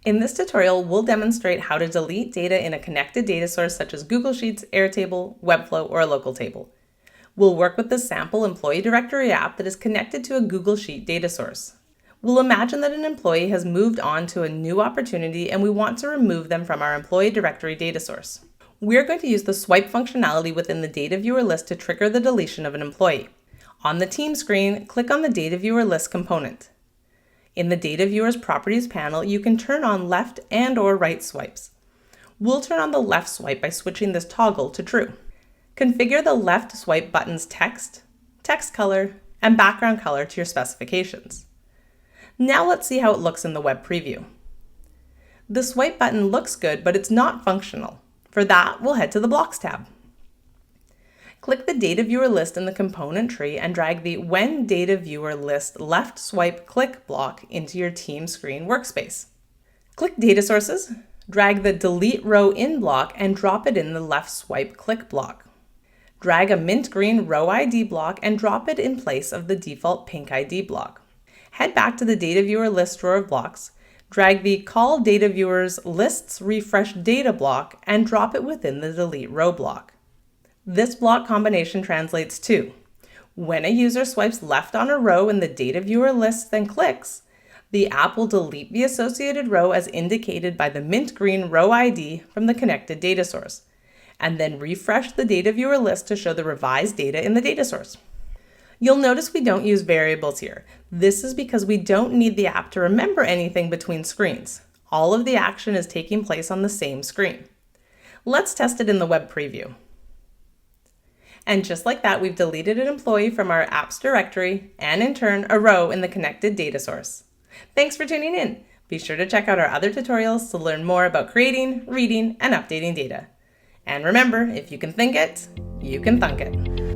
In this tutorial, we'll demonstrate how to delete data in a connected data source such as Google Sheets, Airtable, Webflow, or a local table. We'll work with the sample employee directory app that is connected to a Google Sheet data source. We'll imagine that an employee has moved on to a new opportunity and we want to remove them from our employee directory data source. We're going to use the swipe functionality within the data viewer list to trigger the deletion of an employee. On the team screen, click on the data viewer list component. In the Data Viewer's Properties panel, you can turn on left and/or right swipes. We'll turn on the left swipe by switching this toggle to true. Configure the left swipe button's text, text color, and background color to your specifications. Now let's see how it looks in the web preview. The swipe button looks good, but it's not functional. For that, we'll head to the Blocks tab. Click the Data Viewer List in the component tree and drag the When Data Viewer List Left Swipe Click block into your team screen workspace. Click Data Sources, drag the Delete Row In block and drop it in the Left Swipe Click block. Drag a mint green Row ID block and drop it in place of the default pink ID block. Head back to the Data Viewer List drawer of blocks, drag the Call Data Viewers Lists Refresh Data block and drop it within the Delete Row block. This block combination translates to: when a user swipes left on a row in the data viewer list then clicks, the app will delete the associated row as indicated by the mint green row ID from the connected data source, and then refresh the data viewer list to show the revised data in the data source. You'll notice we don't use variables here. This is because we don't need the app to remember anything between screens. All of the action is taking place on the same screen. Let's test it in the web preview. And just like that, we've deleted an employee from our apps directory and in turn, a row in the connected data source. Thanks for tuning in. Be sure to check out our other tutorials to learn more about creating, reading, and updating data. And remember, if you can think it, you can thunk it.